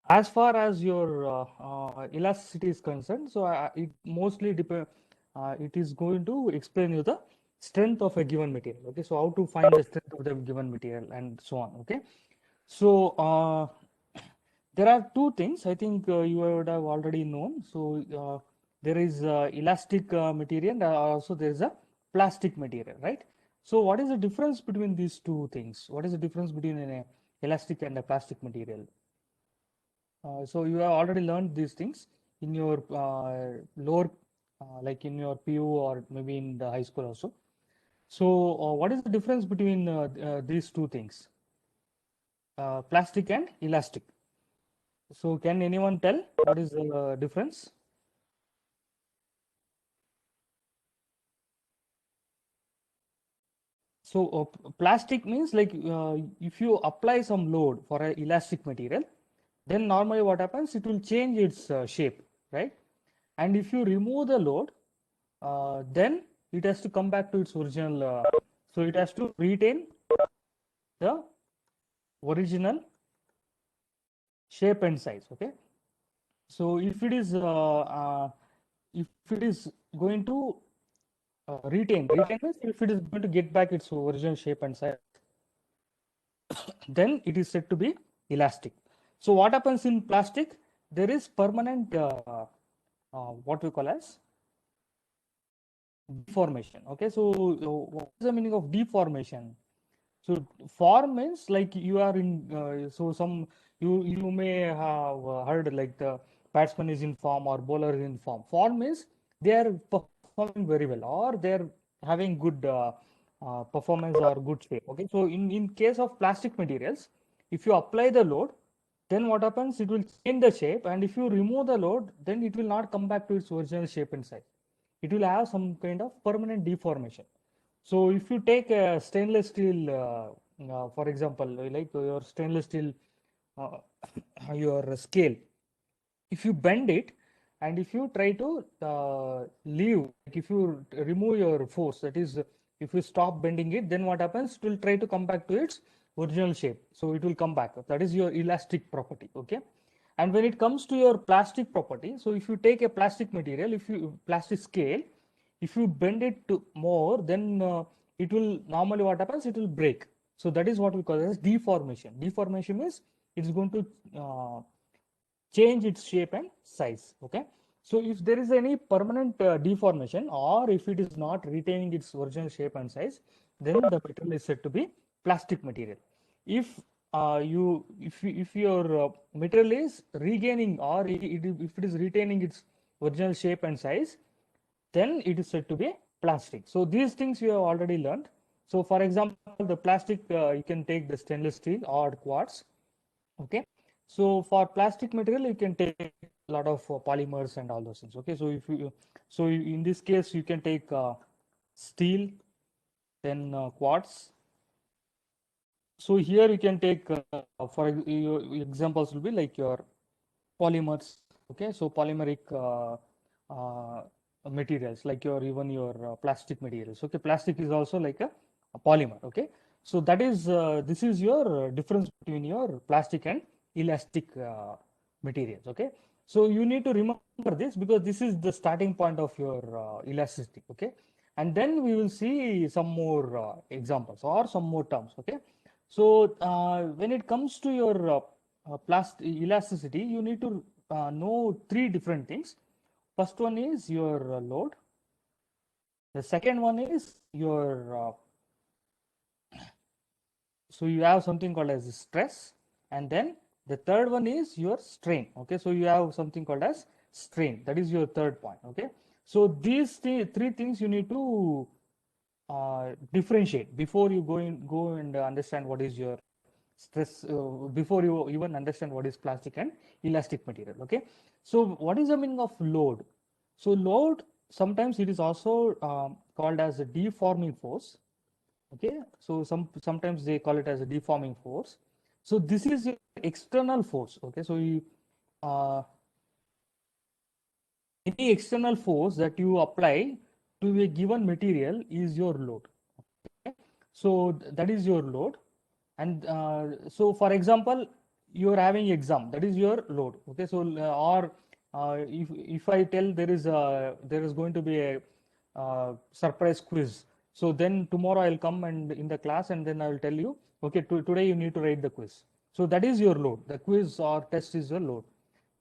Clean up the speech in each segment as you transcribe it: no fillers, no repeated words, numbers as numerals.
As far as your elasticity is concerned, so it mostly depend. It is going to explain you the strength of a given material. Okay, so how to find the strength of the given material and so on. Okay, so there are two things I think you would have already known. So there is elastic material and also there is a plastic material, right? So what is the difference between these two things? What is the difference between an elastic and a plastic material? So you have already learned these things in your lower, like in your PU or maybe in the high school also. So what is the difference between these two things, plastic and elastic? So can anyone tell what is the difference? So plastic means like if you apply some load for an elastic material, then normally what happens? It will change its shape, right? And if you remove the load, then it has to come back to its original. So it has to retain the original shape and size. Okay. So if it is going to retain means if it is going to get back its original shape and size, then it is said to be elastic. So what happens in plastic? There is permanent what we call as deformation. Okay, so what is the meaning of deformation? So form means like you are in so some you may have heard like the batsman is in form or bowler is in form. Form means they are performing very well or they are having good performance or good shape. Okay, so in case of plastic materials, if you apply the load, then what happens? It will change the shape, and if you remove the load, then it will not come back to its original shape and size. It will have some kind of permanent deformation. So if you take a stainless steel, for example, like your stainless steel, uh, your scale, if you bend it and if you try to leave, like if you remove your force, that is, if you stop bending it, then what happens? It will try to come back to its original shape. So it will come back. That is your elastic property. Okay. And when it comes to your plastic property, so if you take a plastic material, if you plastic scale, if you bend it to more, then it will normally what happens? It will break. So that is what we call as deformation. Deformation means it's going to change its shape and size. Okay. So if there is any permanent deformation or if it is not retaining its original shape and size, then the material is said to be plastic material. If if your material is regaining or if it is retaining its original shape and size, then it is said to be plastic. So these things you have already learned. So for example, the plastic, you can take the stainless steel or quartz. Okay. So for plastic material, you can take a lot of polymers and all those things. Okay. So if you, so in this case, you can take steel, then quartz. So here you can take, for your examples will be like your polymers. Okay. So polymeric uh, materials like your even your plastic materials. Okay. Plastic is also like a polymer. Okay. So that is this is your difference between your plastic and elastic materials. Okay. So you need to remember this because this is the starting point of your elasticity. Okay. And then we will see some more examples or some more terms. Okay. So when it comes to your elasticity, you need to know three different things. First one is your load. The second one is your so you have something called as stress, and then the third one is your strain. Okay, so you have something called as strain. That is your third point. Okay, so these three things you need to differentiate before you go and understand what is your stress, before you even understand what is plastic and elastic material. Okay, so what is the meaning of load? So load, sometimes it is also called as a deforming force. Okay, so sometimes they call it as a deforming force. So this is your external force. Okay, so you uh, any external force that you apply to a given material is your load. Okay? So that is your load. And so for example, you are having exam, that is your load. Okay, so or if I tell there is going to be a surprise quiz, so then tomorrow I'll come and in the class and then I will tell you, okay, today you need to write the quiz. So that is your load. The quiz or test is your load.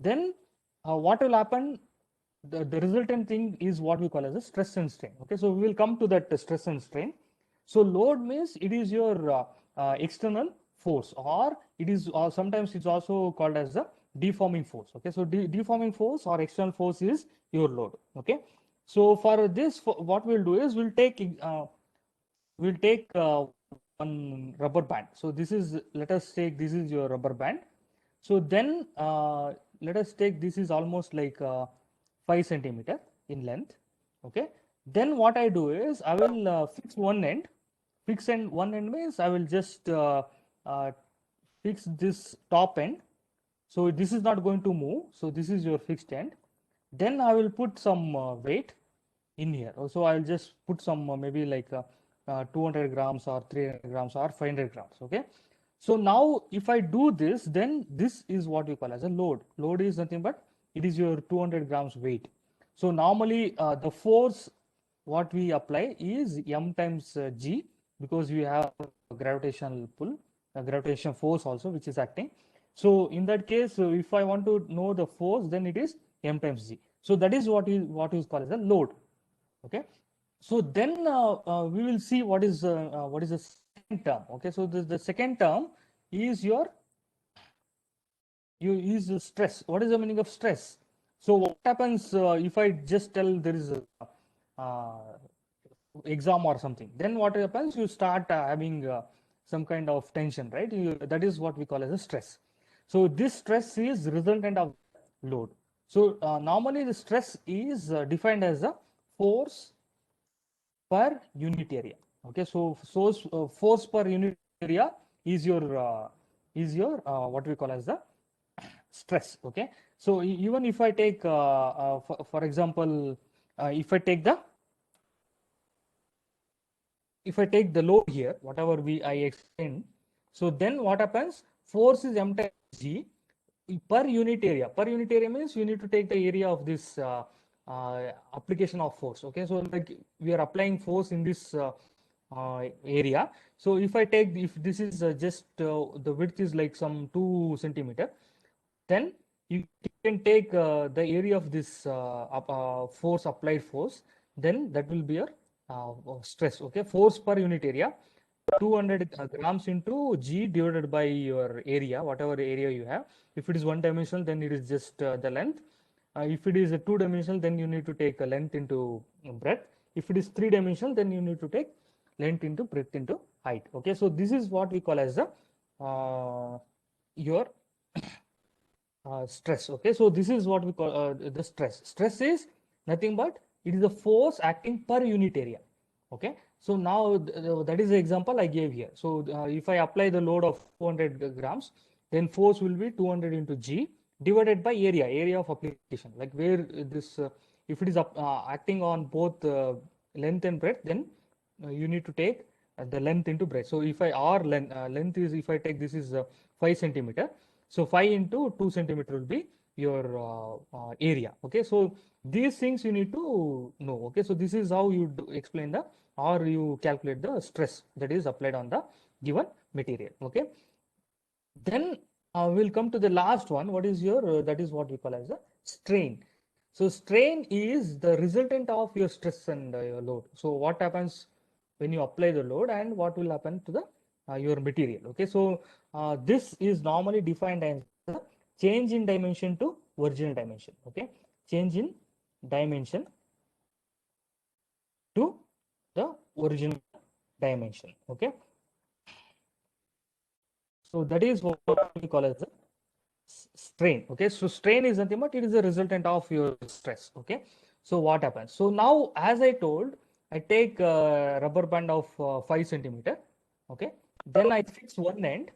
Then what will happen? The resultant thing is what we call as a stress and strain. Okay, so we will come to that stress and strain. So load means it is your external force, or it is sometimes it's also called as the deforming force. Okay, so deforming force or external force is your load. Okay, so for this, what we'll do is we'll take one rubber band. So this is, let us take, this is your rubber band. So then let us take, this is almost like 5 centimeter in length. Okay, then what I do is I will fix one end. Fix end one end means I will just uh, fix this top end. So this is not going to move. So this is your fixed end. Then I will put some weight in here. So I'll just put some maybe like 200 grams or 300 grams or 500 grams. Okay. So now if I do this, then this is what we call as a load. Load is nothing but it is your 200 grams weight. So normally the force what we apply is m times g, because we have a gravitational pull, a gravitational force also which is acting. So in that case, if I want to know the force, then it is m times g. So that is what is called as a load. Okay, so then we will see what is the second term. Okay, so the second term is your you use stress. What is the meaning of stress? So what happens if I just tell there is a uh, exam or something? Then what happens? You start having some kind of tension, right? That is what we call as a stress. So this stress is resultant of load. So normally the stress is defined as a force per unit area. Okay, so force per unit area is your what we call as the stress. Okay, so even if I take for example, if I take the load here, whatever I explained, so then what happens? Force is m times g per unit area. Per unit area means you need to take the area of this application of force. Okay, so like we are applying force in this area. So if I take, if this is just the width is like some 2 centimeter, then you can take the area of this force, applied force, then that will be your stress. Okay, force per unit area, 200 grams into g divided by your area, whatever area you have. If it is one dimensional, then it is just the length. If it is a two dimensional, then you need to take a length into breadth. If it is three dimensional, then you need to take length into breadth into height. Okay, so this is what we call as the your stress. Okay, so this is what we call the stress. Stress is nothing but it is a force acting per unit area. Okay, so now that is the example I gave here. So if I apply the load of 200 grams, then force will be 200 into g divided by area of application, like where this if it is acting on both length and breadth, then you need to take the length into breadth. So if I r length is, if I take, this is 5 centimeter, so 5 into 2 centimeter will be your area. Okay, so these things you need to know. Okay, so this is how you explain the, or you calculate the stress that is applied on the given material. Okay, then we'll come to the last one. What is your that is what we call as a strain. So strain is the resultant of your stress and your load. So what happens when you apply the load, and what will happen to the your material? Okay, so this is normally defined as the change in dimension to original dimension. Okay, change in dimension to the original dimension. Okay, so that is what we call as the strain. Okay, so strain is nothing but it is a resultant of your stress. Okay, so what happens? So now, as I told, I take a rubber band of 5 centimeter. Okay, then I fix one end,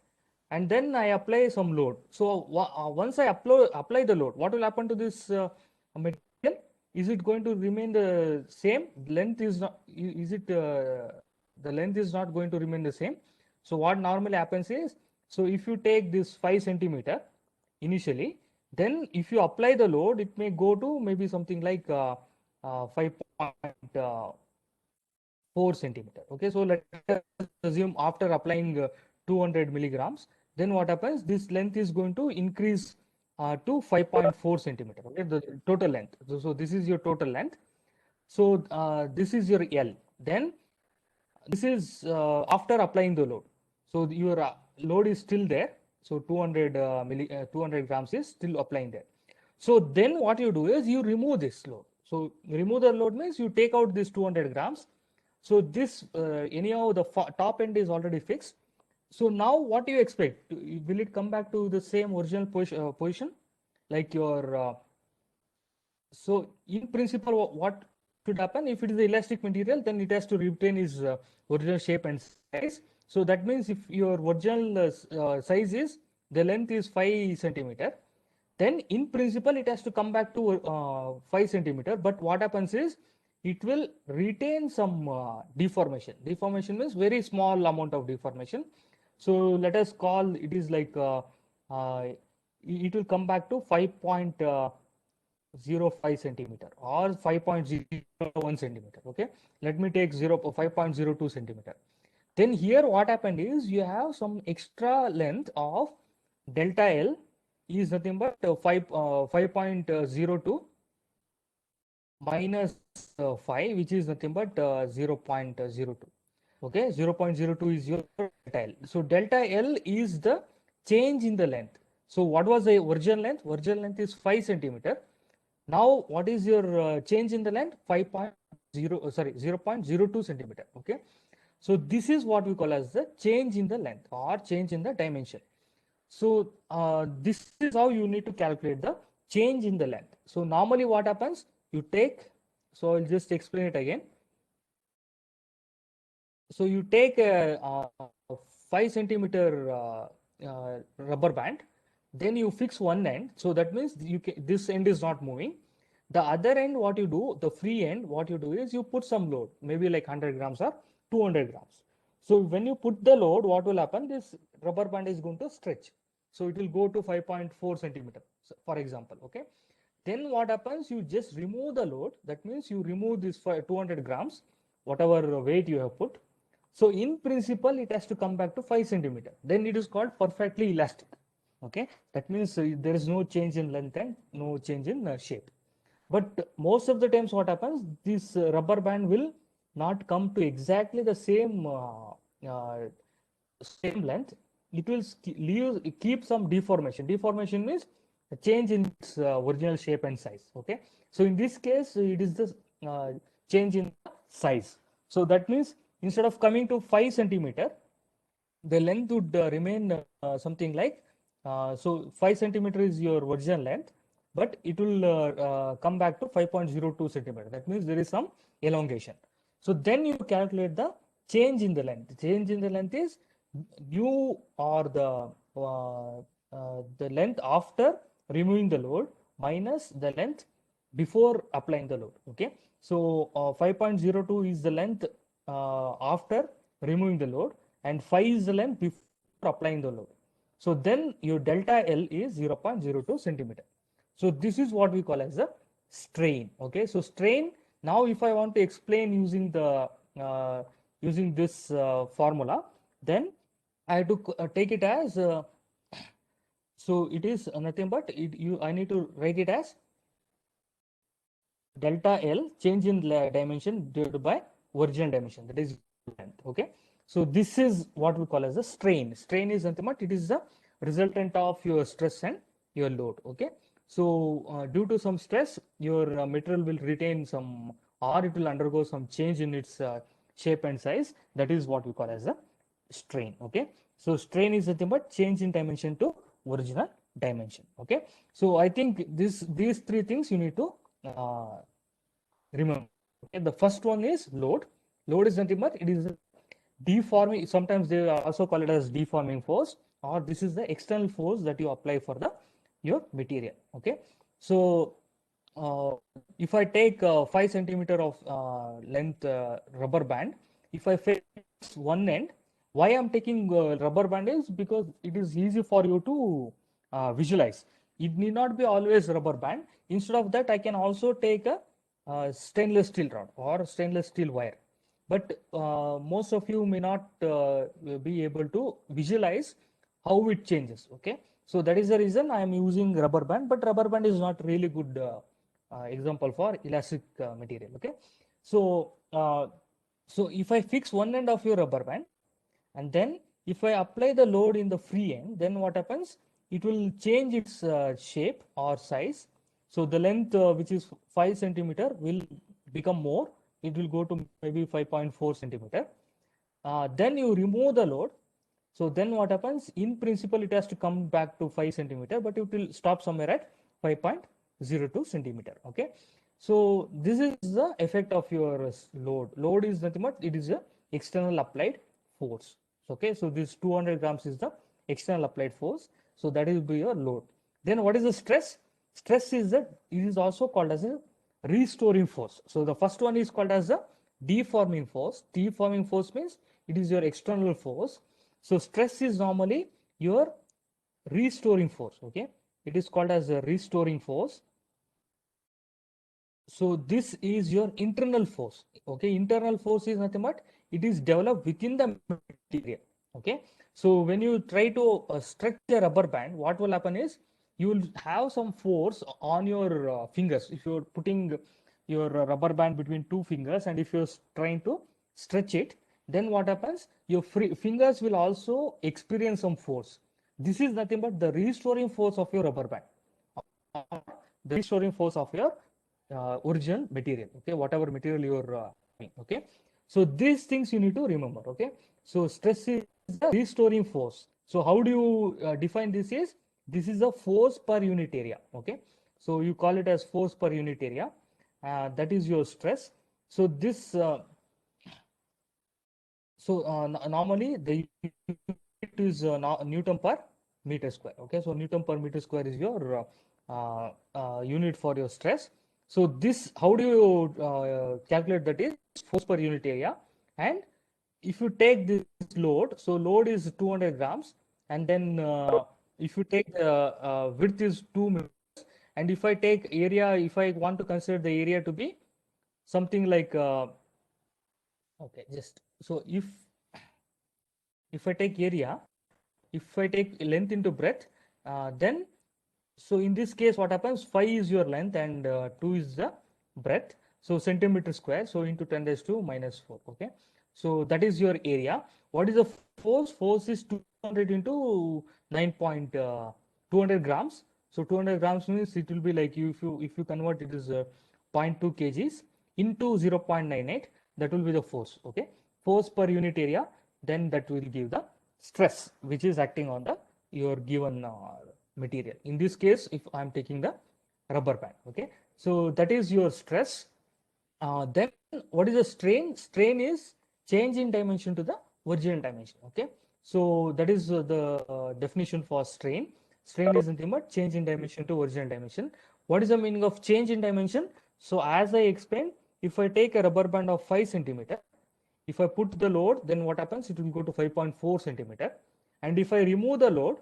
and then I apply some load. So once I apply the load, what will happen to this material? Is it going to remain the same? Length is not, is it the length is not going to remain the same? So what normally happens is, So if you take this 5 centimeter initially, then if you apply the load, it may go to maybe something like 5.4 centimeter. Okay, so let's assume after applying 200 milligrams, then what happens? This length is going to increase to 5.4 centimeter. Okay, the total length. So this is your total length. So this is your L. Then this is after applying the load. So your load is still there. So 200 grams is still applying there. So then what you do is you remove this load. So remove the load means you take out this 200 grams. So this anyhow the top end is already fixed. So now what do you expect? Will it come back to the same original position? Like your so in principle, what should happen? If it is the elastic material, then it has to retain its original shape and size. So that means if your original size is the length is 5 centimeter, then in principle it has to come back to 5 centimeter. But what happens is it will retain some deformation. Deformation means very small amount of deformation. So let us call it is like it will come back to 5.05 centimeter or 5.01 centimeter. Okay, let me take 5.02 centimeter. Then here what happened is you have some extra length of delta L is nothing but 5.02 minus 5, which is nothing but 0.02. Okay, 0.02 is your delta L. So delta L is the change in the length. So what was the original length? Original length is 5 centimeter. Now what is your change in the length? 0.02 centimeter. Okay, so this is what we call as the change in the length or change in the dimension. So this is how you need to calculate the change in the length. So normally what happens? You take, so I'll just explain it again. So you take a 5 centimeter rubber band, then you fix one end. So that means this end is not moving. The other end, what you do, the free end, what you do is you put some load, maybe like 100 grams or 200 grams. So when you put the load, what will happen? This rubber band is going to stretch. So it will go to 5.4 centimeter, for example. Okay. Then what happens? You just remove the load. That means you remove this 200 grams, whatever weight you have put. So in principle, it has to come back to 5 centimeter. Then it is called perfectly elastic. Okay. That means there is no change in length and no change in shape. But most of the times what happens, this rubber band will not come to exactly the same length. It will keep some deformation. Deformation means a change in its original shape and size. Okay. So in this case, it is the change in size. So that means instead of coming to 5 centimeter, the length would remain something like so 5 centimeter is your original length, but it will come back to 5.02 centimeter. That means there is some elongation. So then you calculate the change in the length. Change in the length is u or the length after removing the load minus the length before applying the load. Okay, so 5.02 is the length after removing the load, and 5 is the length before applying the load. So then your delta L is 0.02 centimeter. So this is what we call as a strain. Okay, so strain. Now if I want to explain using the using this formula, then I have to take it as so it is nothing but I need to write it as delta L change in dimension divided by original dimension, that is length. Okay, so this is what we call as a strain. Strain is nothing but it is the resultant of your stress and your load. Okay, so due to some stress, your material will retain some, or it will undergo some change in its shape and size. That is what we call as a strain. Okay, so strain is nothing but change in dimension to original dimension. Okay, so I think these three things you need to remember. Okay, the first one is load. Load is nothing but it is deforming. Sometimes they also call it as deforming force, or this is the external force that you apply for the your material. Okay, so if I take 5 centimeter of length rubber band, if I fix one end, Why I'm taking rubber band is because it is easy for you to visualize. It need not be always rubber band. Instead of that, I can also take a stainless steel rod or stainless steel wire. But most of you may not be able to visualize how it changes. Okay, so that is the reason I am using rubber band. But rubber band is not really good example for elastic material. Okay, so so if I fix one end of your rubber band, and then if I apply the load in the free end, then what happens? It will change its shape or size. So the length which is 5 centimeter will become more. It will go to maybe 5.4 centimeter. Then you remove the load. So then what happens? In principle, it has to come back to 5 centimeter, but it will stop somewhere at 5.02 centimeter. Okay. So this is the effect of your load. Load is nothing but it is a external applied force. Okay. So this 200 grams is the external applied force. So that will be your load. Then what is the stress? Stress is that it is also called as a restoring force. So the first one is called as the deforming force. Deforming force means it is your external force. So stress is normally your restoring force. Okay, it is called as a restoring force. So this is your internal force. Okay, internal force is nothing but it is developed within the material. Okay, so when you try to stretch a rubber band, what will happen is you will have some force on your fingers. If you're putting your rubber band between two fingers, and if you're trying to stretch it, then what happens? Your fingers will also experience some force. This is nothing but the restoring force of your rubber band, or the restoring force of your original material. Okay, whatever material you're okay. So these things you need to remember. Okay, so stress is the restoring force. So how do you define this? Is this is a force per unit area. Okay, so you call it as force per unit area. That is your stress. So this normally the unit is Newton per meter square. Okay, so Newton per meter square is your unit for your stress. So this, how do you calculate that? Is force per unit area. And if you take this load, so load is 200 grams, and then if you take the width is 2 meters, and if I take area, if I want to consider the area to be something like okay, just so if I take area, if I take length into breadth, then so in this case, what happens? 5 is your length and 2 is the breadth. So centimeter square. So into 10 raised to minus 4. Okay. So that is your area. What is the force? Force is 200 into 9.200 grams. So 200 grams means it will be like if you convert it is zero point 0.2 kgs into 0.98. That will be the force. Okay. Force per unit area. Then that will give the stress which is acting on the your given material. In this case, if I'm taking the rubber band. Okay, so that is your stress. Then what is the strain? Strain is change in dimension to the original dimension. Okay, so that is the definition for strain. Strain is nothing but change in dimension to original dimension. What is the meaning of change in dimension? So as I explained, if I take a rubber band of 5 centimeter, if I put the load, then what happens? It will go to 5.4 centimeter. And if I remove the load,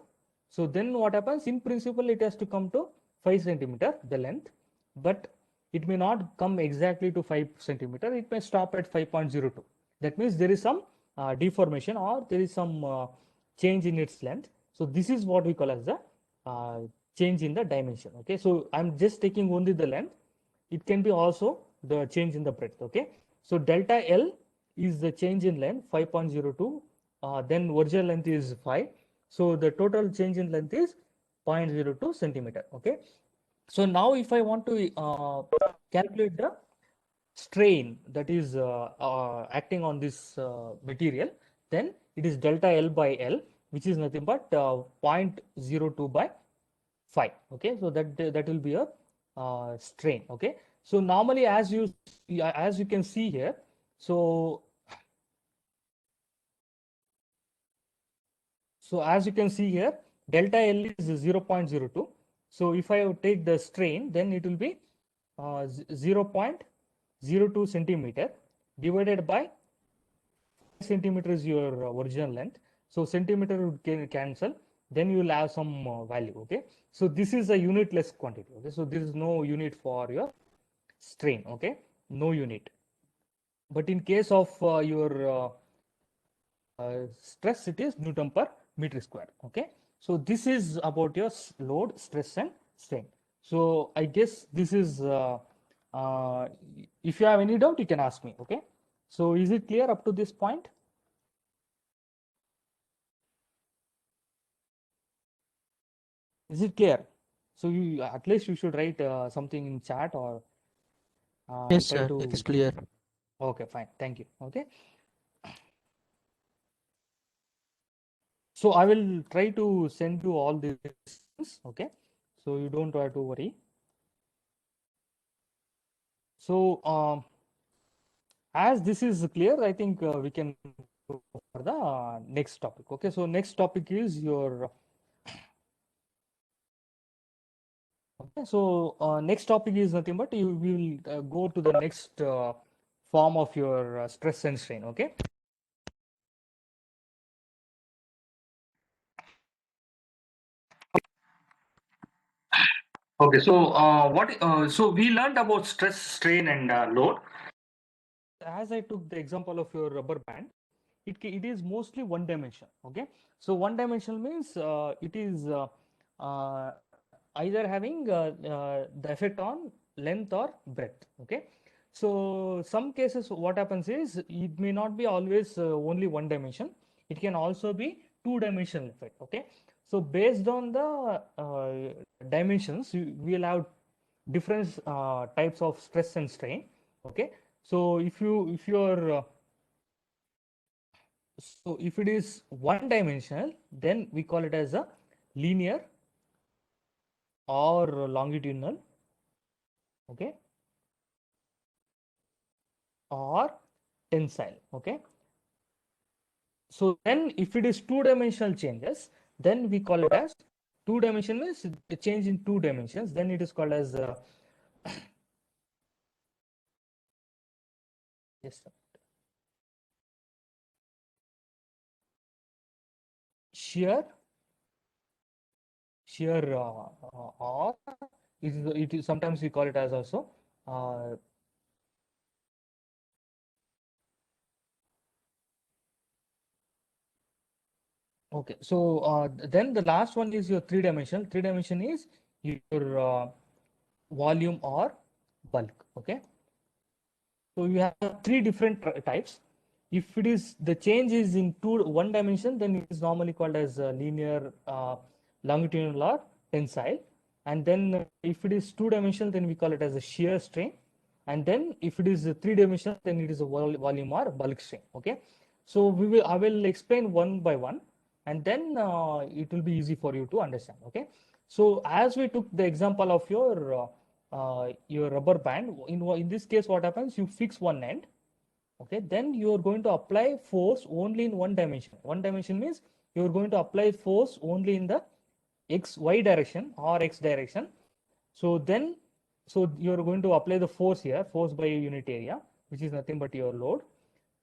so then what happens? In principle, it has to come to 5 centimeter, the length, but it may not come exactly to 5 centimeter. It may stop at 5.02. That means there is some deformation, or there is some change in its length. So this is what we call as the uh, change in the dimension. Okay, so I'm just taking only the length. It can be also the change in the breadth. Okay, so delta L is the change in length 5.02. Then original length is 5. So the total change in length is 0.02 centimeter. Okay, so now if I want to calculate the strain that is acting on this material, then it is delta L by L, which is nothing but 0.02 by 5. Okay, so that will be a strain. Okay, so normally as you can see here, so as you can see here, delta L is 0.02. So if I take the strain, then it will be 0.02 centimeter divided by centimeter is your original length. So centimeter would cancel. Then you will have some value. Okay. So this is a unitless quantity. Okay. So this is no unit for your strain. Okay. No unit. But in case of your stress, it is Newton per meter square. Okay. So this is about your load, stress, and strain. So I guess this is, if you have any doubt, you can ask me. Okay. So is it clear up to this point? Is it clear? So you at least you should write something in chat or Yes, try sir. It is to. clear. Okay, fine. Thank you. Okay. So I will try to send you all these things. Okay. So you don't have to worry. So as this is clear, I think we can go for the next topic. Okay. So next topic is your. Okay. So next topic is nothing but you will go to the next form of your stress and strain. Okay. Okay, so so we learned about stress, strain, and load. As I took the example of your rubber band, it is mostly one dimension. Okay, so one dimensional means it is uh, either having the effect on length or breadth. Okay, so some cases what happens is it may not be always only one dimension. It can also be two-dimensional effect. Okay, so based on the dimensions, we will have different types of stress and strain. Okay, so if you're so if it is one dimensional, then we call it as a linear or longitudinal. Okay, or tensile. Okay, so then if it is two-dimensional changes, then we call it as two-dimensional means the change in two dimensions. Then it is called as yes, shear or it is sometimes we call it as also uh, okay. So then the last one is your three dimensional. Three dimension is your volume or bulk. Okay, so you have three different types. If it is the change is in one dimension, then it is normally called as linear, longitudinal, or tensile. And then if it is two-dimensional, then we call it as a shear strain. And then if it is three-dimensional, then it is a volume or bulk strain. Okay, so I will explain one by one, and then it will be easy for you to understand. Okay, so as we took the example of your rubber band, in this case, what happens? You fix one end. Okay, then you are going to apply force only in one dimension. One dimension means you are going to apply force only in the y direction or x direction. So then, so you are going to apply the force here, force by unit area, which is nothing but your load.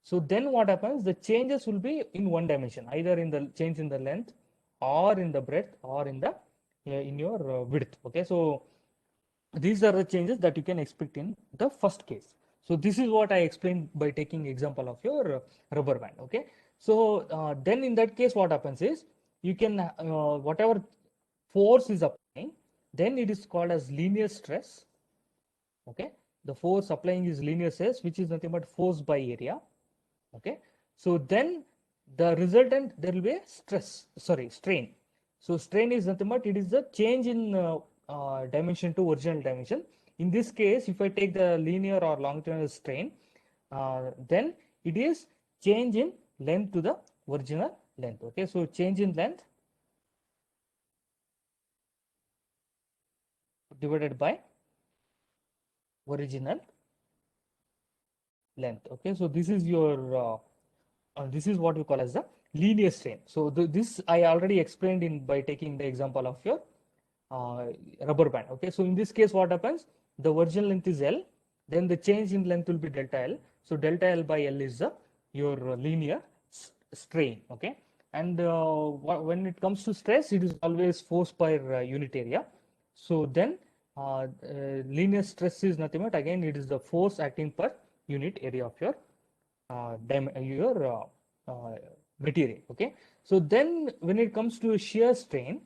So then what happens? The changes will be in one dimension, either in the change in the length or in the breadth or in the in your width. Okay, so these are the changes that you can expect in the first case. So this is what I explained by taking example of your rubber band. Okay, so then in that case what happens is you can whatever force is applying, then it is called as linear stress. Okay, the force applying is linear stress, which is nothing but force by area. Okay, so then the resultant there will be a strain. So strain is nothing but it is the change in dimension to original dimension. In this case, if I take the linear or longitudinal strain, then it is change in length to the original length. Okay, so change in length divided by original length. Okay, so this is your this is what we call as the linear strain. So this I already explained in by taking the example of your uh, rubber band. Okay, so in this case what happens? The original length is L, then the change in length will be delta L. So delta L by L is the your linear strain. Okay, and when it comes to stress, it is always force per unit area. So then linear stress is nothing but again it is the force acting per unit area of your material. Okay, so then when it comes to shear strain,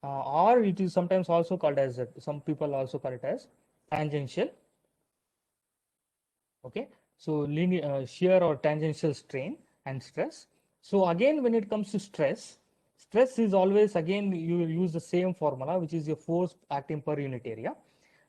or it is sometimes also called as some people also call it as tangential. Okay, so linear shear or tangential strain and stress. So again when it comes to stress is always again you use the same formula, which is your force acting per unit area.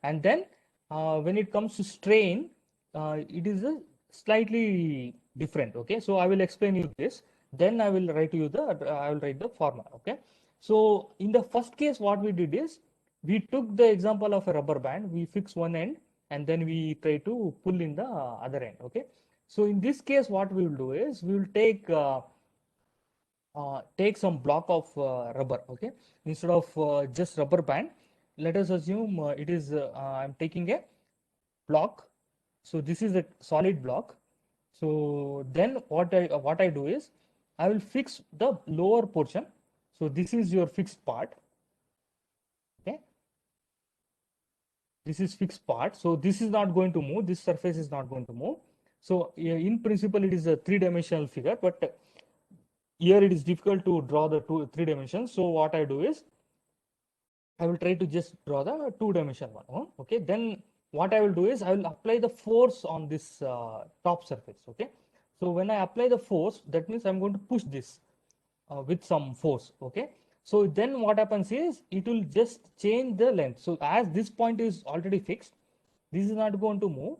And then when it comes to strain, it is a slightly different. Okay, so I will explain you this, then I will write you the I will write the formula. Okay, so in the first case what we did is we took the example of a rubber band, we fix one end and then we try to pull in the other end. Okay, so in this case what we will do is we will take some block of rubber. Okay, instead of just rubber band, let us assume it is I'm taking a block. So this is a solid block. So then what I do is I will fix the lower portion. So this is your fixed part. Okay, this is fixed part. So this is not going to move, this surface is not going to move. So in principle it is a three-dimensional figure, but here it is difficult to draw the three dimensions. So what I do is I will try to just draw the two-dimensional one. Okay, then what I will do is I will apply the force on this top surface. Okay, so when I apply the force, that means I'm going to push this with some force. Okay, so then what happens is it will just change the length. So as this point is already fixed, this is not going to move.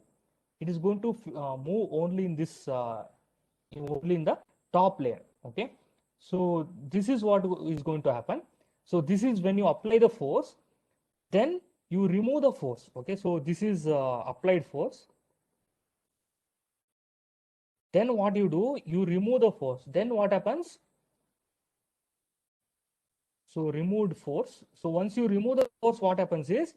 It is going to move only in this only in the top layer. Okay, so this is what is going to happen. So this is when you apply the force, then you remove the force. Okay, so this is applied force. Then what you do, you remove the force. Then what happens? So removed force. So once you remove the force, what happens is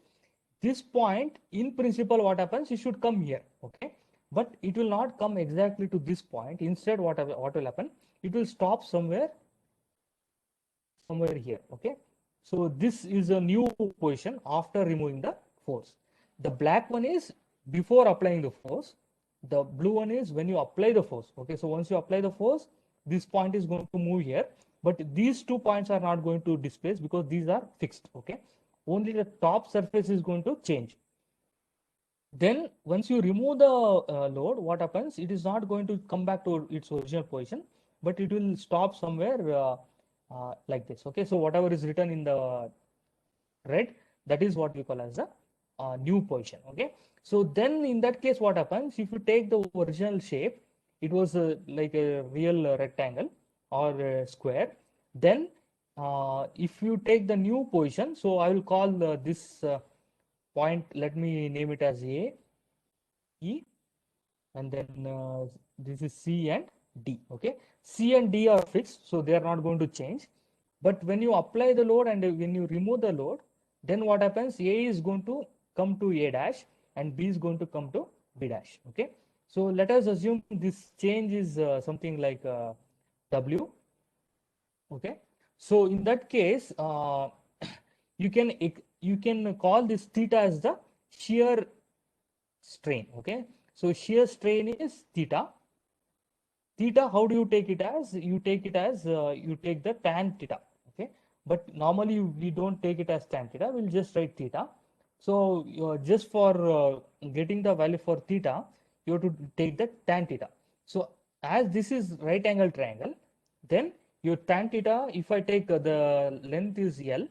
this point in principle what happens, it should come here. Okay, but it will not come exactly to this point. Instead what will happen, it will stop somewhere here. Okay, so this is a new position after removing the force. The black one is before applying the force, the blue one is when you apply the force. Okay, so once you apply the force, this point is going to move here, but these 2 points are not going to displace because these are fixed. Okay, only the top surface is going to change. Then once you remove the load, what happens, it is not going to come back to its original position, but it will stop somewhere like this. Okay, so whatever is written in the red, that is what we call as the new position. Okay, so then in that case what happens, if you take the original shape, it was like a real rectangle or a square. Then if you take the new position, so I will call this point, let me name it as A, E, and then this is C and D. Okay, C and D are fixed, so they are not going to change. But when you apply the load and when you remove the load, then what happens, A is going to come to A dash and B is going to come to B dash. Okay, so let us assume this change is something like W. Okay, so in that case you can call this theta as the shear strain. Okay, so shear strain is theta. Theta, how do you take it as? You take it as you take the tan theta. Okay, but normally we don't take it as tan theta, we'll just write theta. So just for getting the value for theta, you have to take the tan theta. So as this is right angle triangle, then your tan theta, if I take the length is L,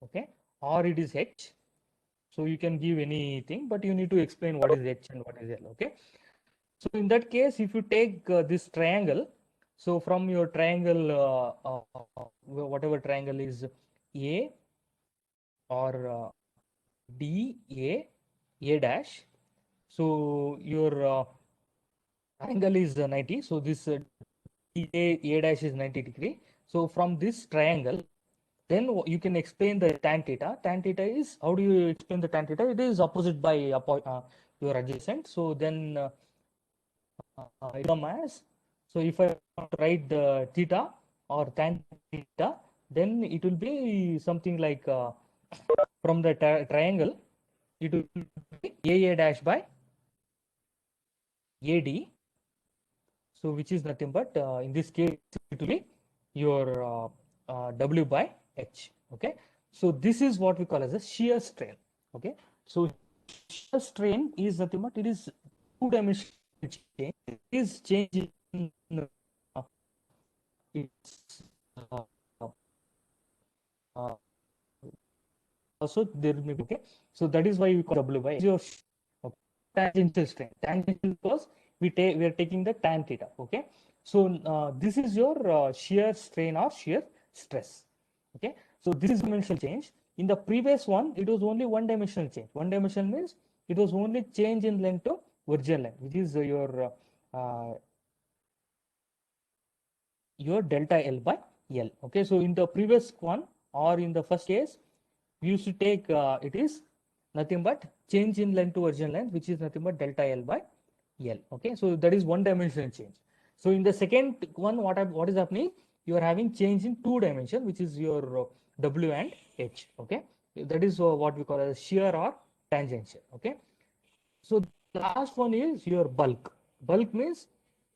okay, or it is H. So you can give anything, but you need to explain what is H and what is L. Okay, so in that case, if you take this triangle, so from your triangle, whatever triangle is A or D, A dash, so your angle is 90. So this A dash is 90 degree. So from this triangle, then you can explain the tan theta. Tan theta is, how do you explain the tan theta? It is opposite by your adjacent. So then it come as, so if I want to write the theta or tan theta, then it will be something like from the triangle, it will be AA dash by AD. So which is nothing but in this case it will be your W by H. Okay. So this is what we call as a shear strain. Okay. So shear strain is nothing but it is two-dimensional change. It is changing its uh, also there may be, okay. So that is why we call W by H. Your okay, tangential strain. Tangential because we are taking the tan theta. Okay. So this is your shear strain or shear stress. Okay. So this is dimensional change. In the previous one, it was only one dimensional change. One dimension means it was only change in length to original length, which is your delta L by L. Okay. So in the previous one or in the first case, we used to take it is nothing but change in length to original length, which is nothing but delta L by L. Okay. So that is one dimensional change. So in the second one, what is happening? You are having change in two dimension, which is your W and H. Okay. That is what we call as shear or tangential. Okay. So the last one is your bulk. Bulk means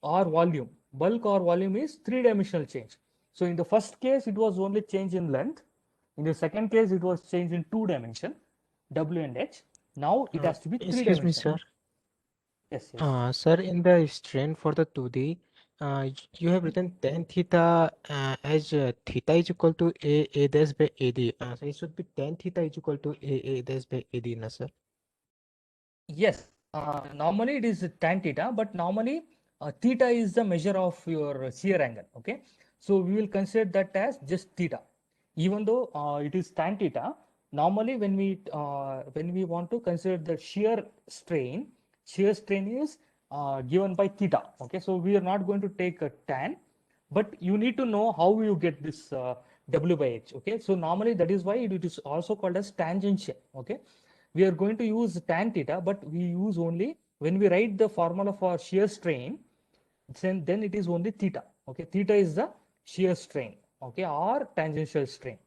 or volume. Bulk or volume is three-dimensional change. So in the first case, it was only change in length. In the second case, it was change in two dimension, W and H. Now it has to be three Excuse me, dimension. sir. Yes, yes. Sir, in the strain for the 2D, you have written tan theta as theta is equal to A dash by AD. So it should be tan theta is equal to A dash by AD, na sir? Yes, normally it is tan theta, but normally theta is the measure of your shear angle. Okay, so we will consider that as just theta, even though it is tan theta. Normally, when we want to consider the shear strain is given by theta. Okay, so we are not going to take a tan, but you need to know how you get this W by H. Okay, so normally that is why it is also called as tangential. Okay, we are going to use tan theta, but we use only when we write the formula for shear strain, then it is only theta. Okay, theta is the shear strain. Okay, or tangential strain.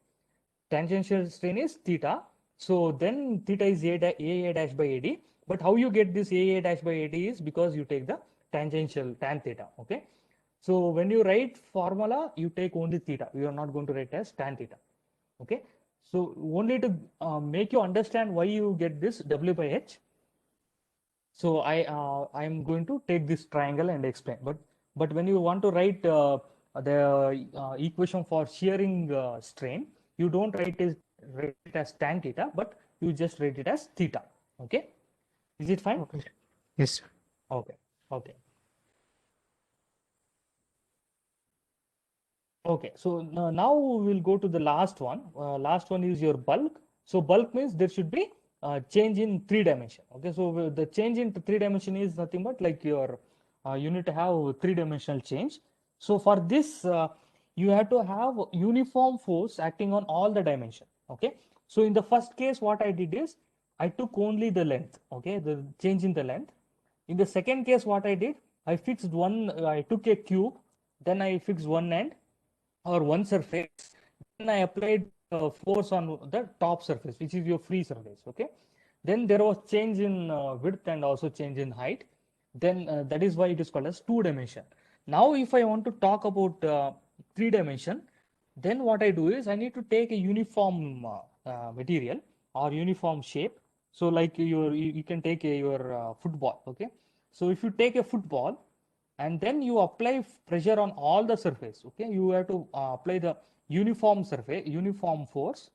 Tangential strain is theta. So then theta is A dash by AD. But how you get this A dash by AD is because you take the tangential tan theta. Okay. So when you write formula, you take only theta. You are not going to write as tan theta. Okay. So only to make you understand why you get this W by H. So I am going to take this triangle and explain. But when you want to write the equation for shearing strain, you don't write it as tan theta, but you just write it as theta. Okay, is it fine? Okay. Yes, sir. Okay, okay. Okay, so now we'll go to the last one. Last one is your bulk. So bulk means there should be change in three dimension. Okay, so the change in three dimension is nothing but like your you need to have three-dimensional change. So for this, you have to have uniform force acting on all the dimension. Okay, so in the first case, what I did is I took only the length. Okay, the change in the length. In the second case, what I did, I fixed one. I took a cube, then I fixed one end or one surface, then I applied force on the top surface, which is your free surface. Okay, then there was change in width and also change in height. Then that is why it is called as two dimension. Now if I want to talk about three dimension, then what I do is I need to take a uniform material or uniform shape. So like you can take your football. Okay, so if you take a football and then you apply pressure on all the surface, okay, you have to apply the uniform force.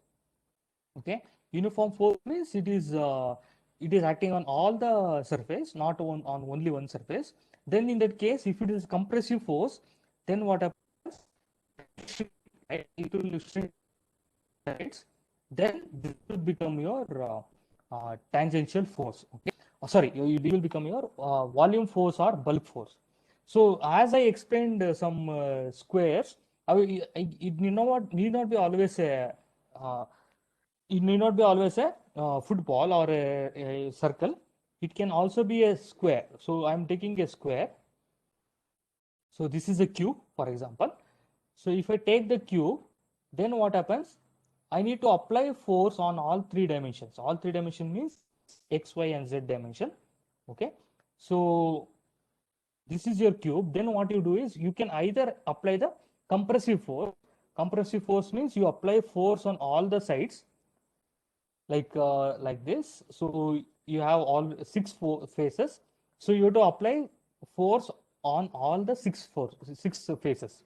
Okay, uniform force means it is acting on all the surface, not on only one surface. Then in that case, if it is compressive force, then what happens, right, it will shrink sides, then this will become your tangential force. Okay, sorry, it will become your volume force or bulk force. So as I explained some squares, it need not be always a uh, football or a circle. It can also be a square. So I'm taking a square. So this is a cube, for example. So if I take the cube, then what happens? I need to apply force on all three dimensions. All three dimension means x, y, and z dimension. Okay. So this is your cube. Then what you do is you can either apply the compressive force. Compressive force means you apply force on all the sides, like this. So you have all six faces. So you have to apply force on all the six faces.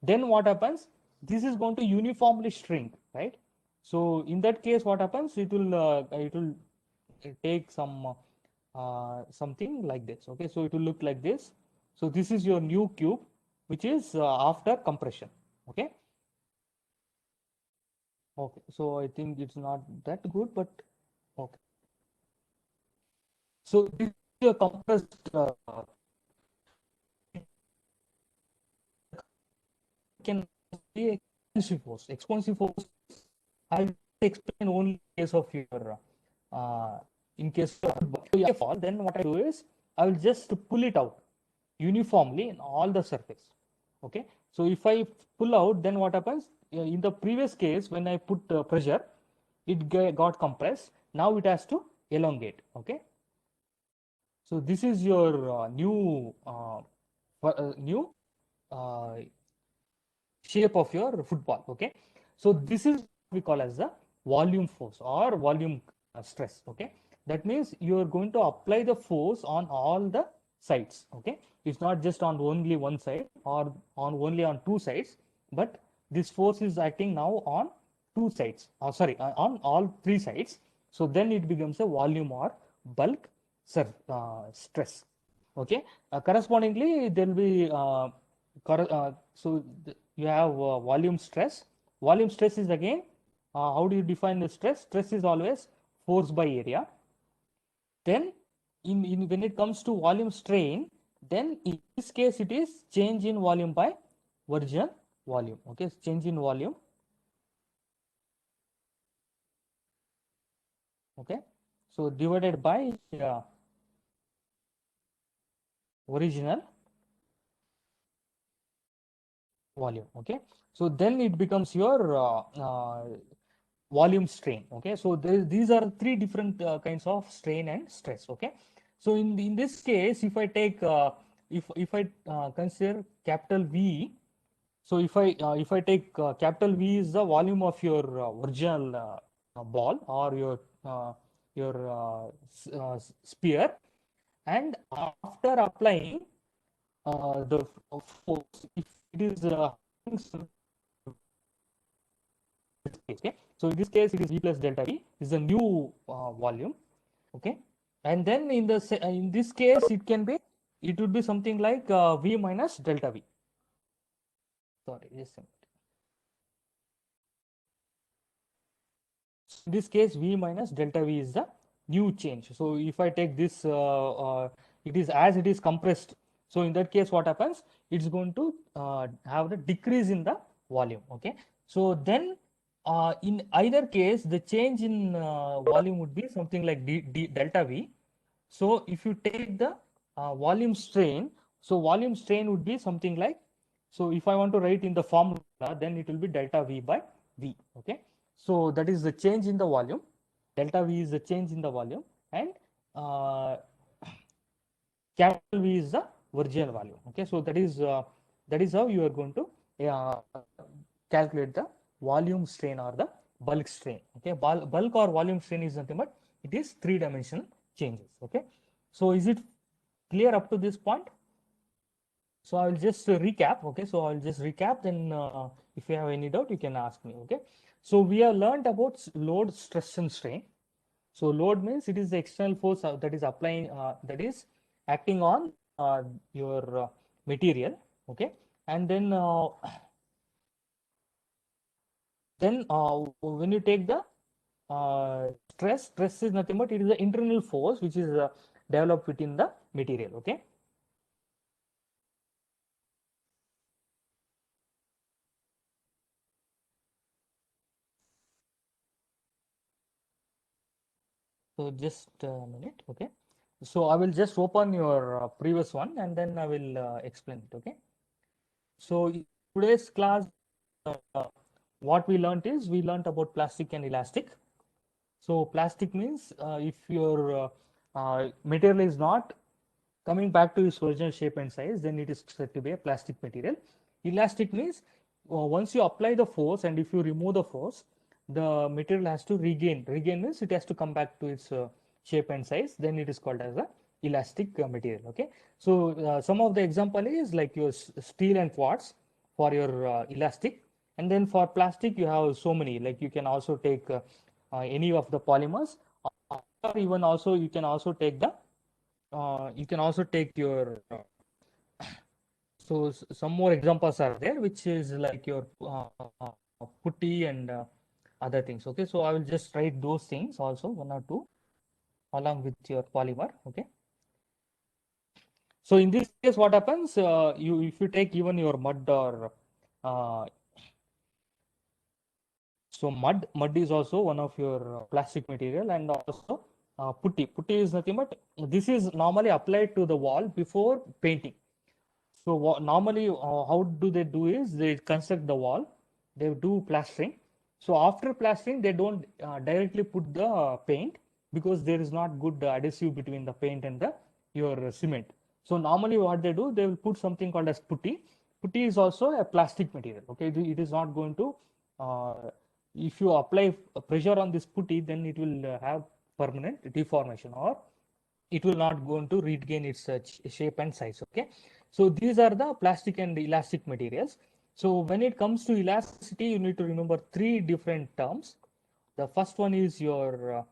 Then what happens? This is going to uniformly shrink, right? So in that case, what happens? It will take something like this. Okay, so it will look like this. So this is your new cube, which is after compression. Okay. Okay, so I think it's not that good, but okay. So this is a compressed can be expansive force. Expansive force, I will explain only in case of your in case of fall. Then what I do is I will just pull it out uniformly in all the surface. Okay. So if I pull out, then what happens? In the previous case, when I put pressure, it got compressed. Now it has to elongate. Okay. So this is your new uh, shape of your football. Okay. So this is what we call as the volume force or volume stress. Okay. That means you are going to apply the force on all the sides. Okay. It's not just on only one side or on only on two sides, but this force is acting now on two sides. Sorry, on all three sides. So then it becomes a volume or bulk stress. Okay. Correspondingly, there will be so you have volume stress. Volume stress is again, how do you define the stress? Stress is always force by area. Then in when it comes to volume strain, then in this case it is change in volume by original volume. Okay, change in volume. Okay, so divided by original volume. Okay, so then it becomes your volume strain. Okay, so these are three different kinds of strain and stress. Okay, so in this case, if I take if I consider capital V, so if I take capital V is the volume of your original ball or your sphere, and after applying the force, if it is okay, so in this case it is V plus delta V is the new volume. Okay, and then in this case it would be something like V minus delta V. Sorry, just a minute. In this case, V minus delta V is the new change. So if I take this, it is as it is compressed. So in that case, what happens? It's going to have the decrease in the volume. Okay. So then in either case, the change in volume would be something like delta V. So if you take the volume strain, so volume strain would be something like, so if I want to write in the formula, then it will be delta V by V. Okay. So that is the change in the volume. Delta V is the change in the volume, and uh, capital V is the original volume. Okay. So that is how you are going to uh, calculate the volume strain or the bulk strain. Okay. Bulk or volume strain is nothing but it is three-dimensional changes. Okay. So is it clear up to this point? So I will just recap. Okay, so I will just recap. Then, if you have any doubt, you can ask me. Okay, so we have learned about load, stress, and strain. So load means it is the external force that is applying, that is acting on your material. Okay, and then when you take the stress is nothing but it is the internal force which is developed within the material. Okay. So just a minute, okay. So I will just open your previous one and then I will explain it, okay. So in today's class, what we learned is we learned about plastic and elastic. So plastic means if your material is not coming back to its original shape and size, then it is said to be a plastic material. Elastic means once you apply the force and if you remove the force, the material has to regain. Regain means it has to come back to its shape and size. Then it is called as a elastic material. Okay. So some of the example is like your steel and quartz for your elastic, and then for plastic you have so many. Like you can also take any of the polymers, or even also you can also take the you can also take your so some more examples are there, which is like your putty and other things. Okay, so I will just write those things also, one or two, along with your polymer. Okay, so in this case what happens, you if you take even your mud or uh, so mud is also one of your plastic material, and also putty is nothing but this is normally applied to the wall before painting. So normally, how do they do is they construct the wall, they do plastering. So after plastering, they don't directly put the paint because there is not good adhesive between the paint and the your cement. So normally, what they do, they will put something called as putty. Putty is also a plastic material. Okay, it is not going to. If you apply pressure on this putty, then it will have permanent deformation, or it will not going to regain its shape and size. Okay, so these are the plastic and elastic materials. So when it comes to elasticity, you need to remember three different terms. The first one is your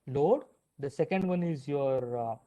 load, the second one is your